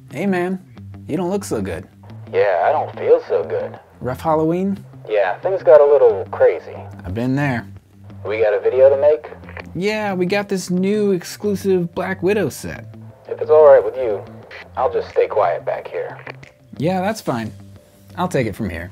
Hey man, you don't look so good. Yeah, I don't feel so good. Rough Halloween? Yeah, things got a little crazy. I've been there. We got a video to make? Yeah, we got this new exclusive Black Widow set. If it's alright with you, I'll just stay quiet back here. Yeah, that's fine. I'll take it from here.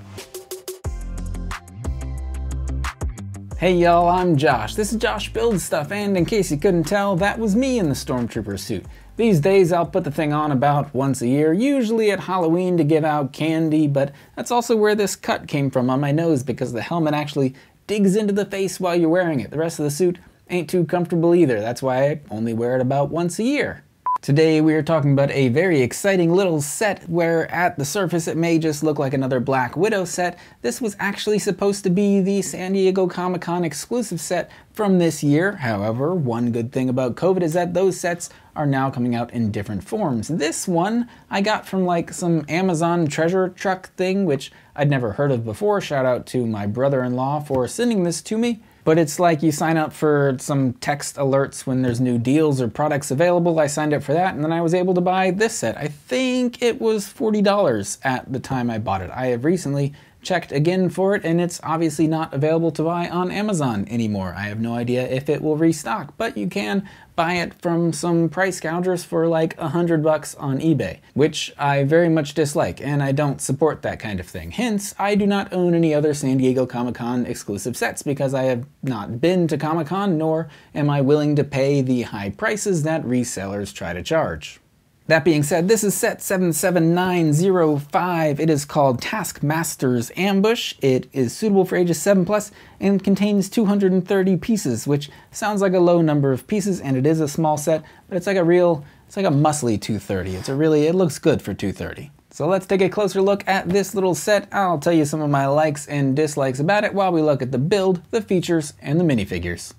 Hey y'all, I'm Josh. This is Josh Builds Stuff, and in case you couldn't tell, that was me in the Stormtrooper suit. These days I'll put the thing on about once a year, usually at Halloween to give out candy, but that's also where this cut came from on my nose because the helmet actually digs into the face while you're wearing it. The rest of the suit ain't too comfortable either. That's why I only wear it about once a year. Today we are talking about a very exciting little set where at the surface it may just look like another Black Widow set. This was actually supposed to be the San Diego Comic-Con exclusive set from this year. However, one good thing about COVID is that those sets are now coming out in different forms. This one I got from like some Amazon treasure truck thing, which I'd never heard of before. Shout out to my brother-in-law for sending this to me. But it's like you sign up for some text alerts when there's new deals or products available. I signed up for that and then I was able to buy this set. I think it was $40 at the time I bought it. I have recently checked again for it and it's obviously not available to buy on Amazon anymore. I have no idea if it will restock, but you can buy it from some price gougers for like $100 on eBay, which I very much dislike and I don't support that kind of thing. Hence, I do not own any other San Diego Comic-Con exclusive sets because I have not been to Comic-Con, nor am I willing to pay the high prices that resellers try to charge. That being said, this is set 77905. It is called Taskmaster's Ambush. It is suitable for ages 7+ and contains 230 pieces, which sounds like a low number of pieces, and it is a small set, but it's like a muscly 230. It looks good for 230. So let's take a closer look at this little set. I'll tell you some of my likes and dislikes about it while we look at the build, the features, and the minifigures.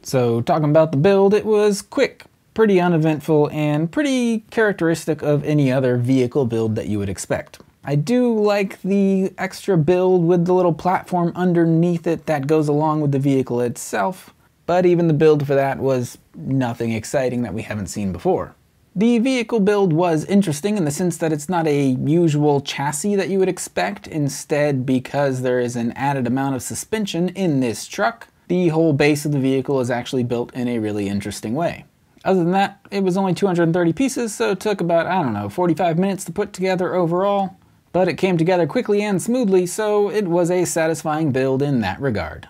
So talking about the build, it was quick, pretty uneventful, and pretty characteristic of any other vehicle build that you would expect. I do like the extra build with the little platform underneath it that goes along with the vehicle itself, but even the build for that was nothing exciting that we haven't seen before. The vehicle build was interesting in the sense that it's not a usual chassis that you would expect. Instead, because there is an added amount of suspension in this truck, the whole base of the vehicle is actually built in a really interesting way. Other than that, it was only 230 pieces, so it took about, 45 minutes to put together overall. But it came together quickly and smoothly, so it was a satisfying build in that regard.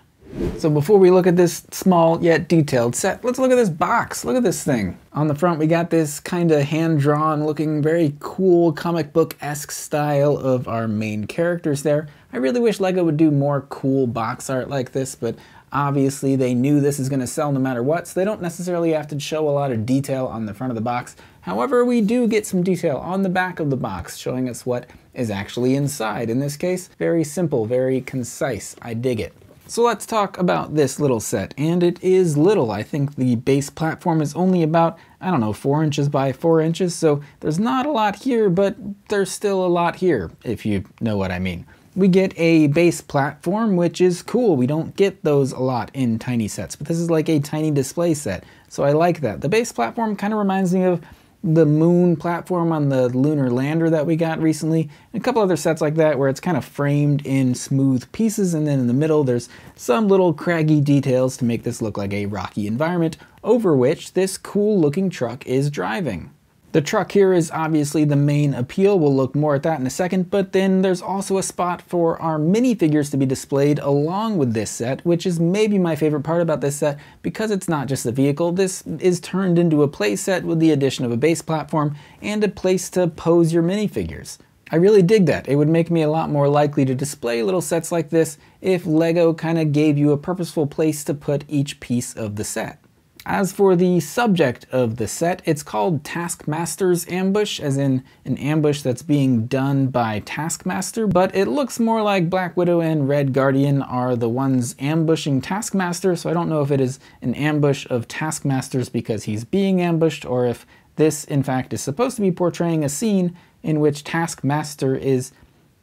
So before we look at this small yet detailed set, let's look at this box. Look at this thing. On the front we got this kind of hand-drawn looking, very cool comic book-esque style of our main characters there. I really wish LEGO would do more cool box art like this, but obviously they knew this is going to sell no matter what, so they don't necessarily have to show a lot of detail on the front of the box. However, we do get some detail on the back of the box showing us what is actually inside. In this case, very simple, very concise. I dig it. So let's talk about this little set, and it is little. I think the base platform is only about, 4 inches by 4 inches, so there's not a lot here, but there's still a lot here, if you know what I mean. We get a base platform, which is cool. We don't get those a lot in tiny sets, but this is like a tiny display set, so I like that. The base platform kind of reminds me of the moon platform on the lunar lander that we got recently, and a couple other sets like that where it's kind of framed in smooth pieces, and then in the middle there's some little craggy details to make this look like a rocky environment over which this cool looking truck is driving. The truck here is obviously the main appeal. We'll look more at that in a second, but then there's also a spot for our minifigures to be displayed along with this set, which is maybe my favorite part about this set because it's not just a vehicle. This is turned into a play set with the addition of a base platform and a place to pose your minifigures. I really dig that. It would make me a lot more likely to display little sets like this if LEGO kind of gave you a purposeful place to put each piece of the set. As for the subject of the set, it's called Taskmaster's Ambush, as in an ambush that's being done by Taskmaster, but it looks more like Black Widow and Red Guardian are the ones ambushing Taskmaster, so I don't know if it is an ambush of Taskmasters because he's being ambushed, or if this, in fact, is supposed to be portraying a scene in which Taskmaster is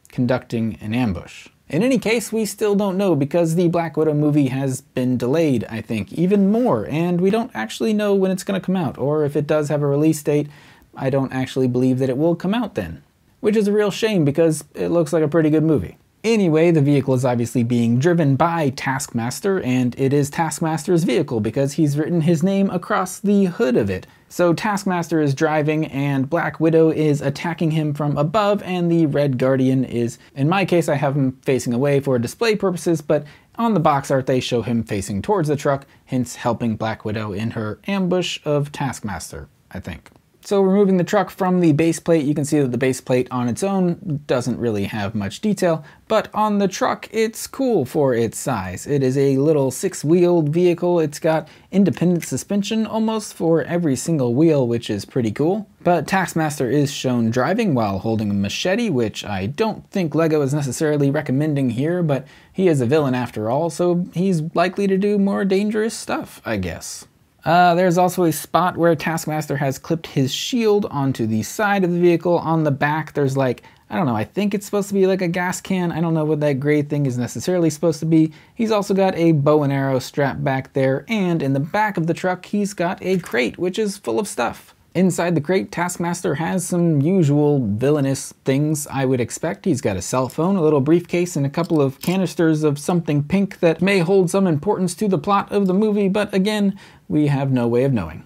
conducting an ambush. In any case, we still don't know because the Black Widow movie has been delayed, I think, even more, and we don't actually know when it's going to come out, or if it does have a release date. I don't actually believe that it will come out then. Which is a real shame because it looks like a pretty good movie. Anyway, the vehicle is obviously being driven by Taskmaster, and it is Taskmaster's vehicle because he's written his name across the hood of it. So Taskmaster is driving and Black Widow is attacking him from above, and the Red Guardian is, in my case I have him facing away for display purposes, but on the box art they show him facing towards the truck, hence helping Black Widow in her ambush of Taskmaster, I think. So removing the truck from the base plate, you can see that the base plate on its own doesn't really have much detail, but on the truck it's cool for its size. It is a little 6-wheeled vehicle. It's got independent suspension almost for every single wheel, which is pretty cool. But Taskmaster is shown driving while holding a machete, which I don't think LEGO is necessarily recommending here, but he is a villain after all, so he's likely to do more dangerous stuff, I guess. There's also a spot where Taskmaster has clipped his shield onto the side of the vehicle. On the back there's like, I don't know, I think it's supposed to be like a gas can. I don't know what that gray thing is necessarily supposed to be. He's also got a bow and arrow strapped back there, and in the back of the truck he's got a crate which is full of stuff. Inside the crate, Taskmaster has some usual villainous things I would expect. He's got a cell phone, a little briefcase, and a couple of canisters of something pink that may hold some importance to the plot of the movie, but again, we have no way of knowing.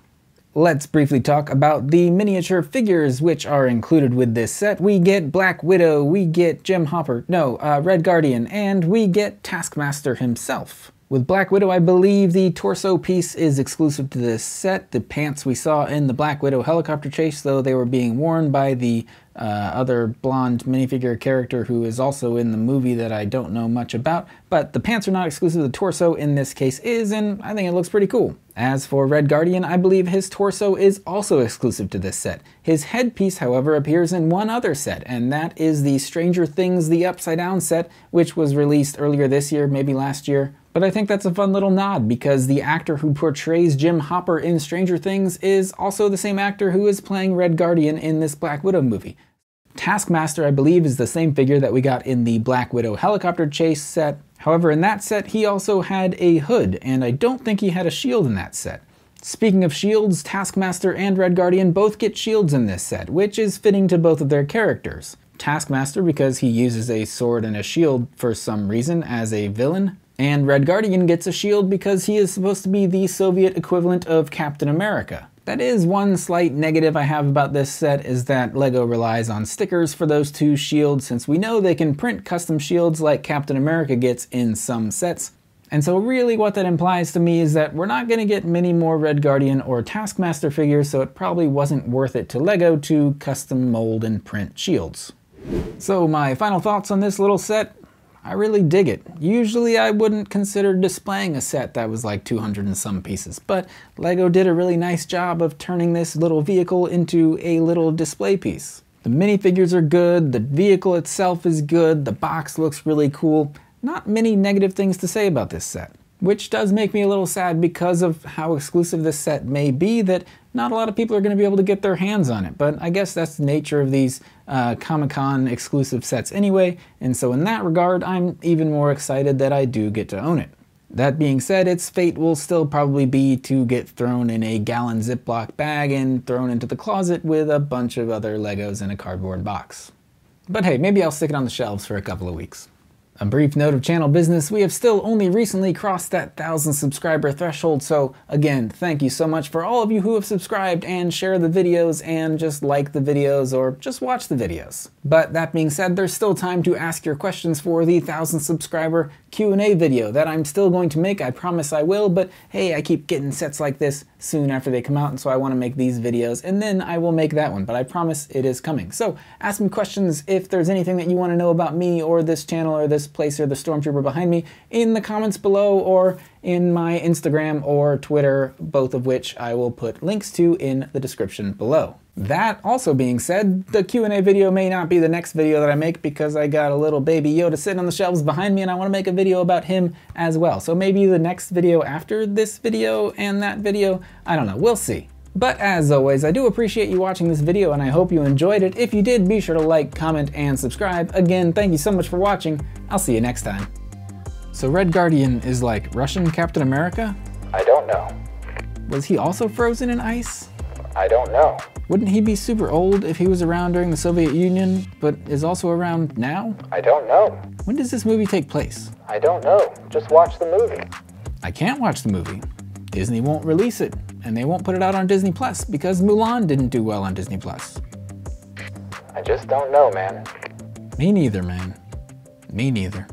Let's briefly talk about the miniature figures which are included with this set. We get Black Widow, we get Red Guardian, and we get Taskmaster himself. With Black Widow, I believe the torso piece is exclusive to this set. The pants we saw in the Black Widow helicopter chase, though they were being worn by the other blonde minifigure character who is also in the movie that I don't know much about. But the pants are not exclusive. The torso in this case is, and I think it looks pretty cool. As for Red Guardian, I believe his torso is also exclusive to this set. His headpiece, however, appears in one other set, and that is the Stranger Things The Upside Down set, which was released earlier this year, maybe last year. But I think that's a fun little nod because the actor who portrays Jim Hopper in Stranger Things is also the same actor who is playing Red Guardian in this Black Widow movie. Taskmaster, I believe, is the same figure that we got in the Black Widow helicopter chase set. However, in that set, he also had a hood, and I don't think he had a shield in that set. Speaking of shields, Taskmaster and Red Guardian both get shields in this set, which is fitting to both of their characters. Taskmaster because he uses a sword and a shield for some reason as a villain, and Red Guardian gets a shield because he is supposed to be the Soviet equivalent of Captain America. That is one slight negative I have about this set, is that LEGO relies on stickers for those two shields, since we know they can print custom shields like Captain America gets in some sets. And so really what that implies to me is that we're not going to get many more Red Guardian or Taskmaster figures, so it probably wasn't worth it to LEGO to custom mold and print shields. So my final thoughts on this little set, I really dig it. Usually I wouldn't consider displaying a set that was like 200 and some pieces, but LEGO did a really nice job of turning this little vehicle into a little display piece. The minifigures are good, the vehicle itself is good, the box looks really cool. Not many negative things to say about this set, which does make me a little sad because of how exclusive this set may be, that not a lot of people are going to be able to get their hands on it, but I guess that's the nature of these Comic-Con exclusive sets anyway, and so in that regard, I'm even more excited that I do get to own it. That being said, its fate will still probably be to get thrown in a gallon Ziploc bag and thrown into the closet with a bunch of other Legos in a cardboard box. But hey, maybe I'll stick it on the shelves for a couple of weeks. A brief note of channel business, we have still only recently crossed that 1,000 subscriber threshold, so again, thank you so much for all of you who have subscribed and share the videos and just like the videos or just watch the videos. But that being said, there's still time to ask your questions for the 1,000 subscriber Q&A video that I'm still going to make. I promise I will, but hey, I keep getting sets like this soon after they come out, and so I want to make these videos, and then I will make that one, but I promise it is coming. So ask me questions if there's anything that you want to know about me or this channel or this place or the Stormtrooper behind me in the comments below or in my Instagram or Twitter, both of which I will put links to in the description below. That also being said, the Q&A video may not be the next video that I make because I got a little baby Yoda sitting on the shelves behind me and I want to make a video about him as well. So maybe the next video after this video and that video, I don't know, we'll see. But as always, I do appreciate you watching this video and I hope you enjoyed it. If you did, be sure to like, comment, and subscribe. Again, thank you so much for watching. I'll see you next time. So Red Guardian is like Russian Captain America? I don't know. Was he also frozen in ice? I don't know. Wouldn't he be super old if he was around during the Soviet Union, but is also around now? I don't know. When does this movie take place? I don't know. Just watch the movie. I can't watch the movie. Disney won't release it, and they won't put it out on Disney Plus because Mulan didn't do well on Disney Plus. I just don't know, man. Me neither, man. Me neither.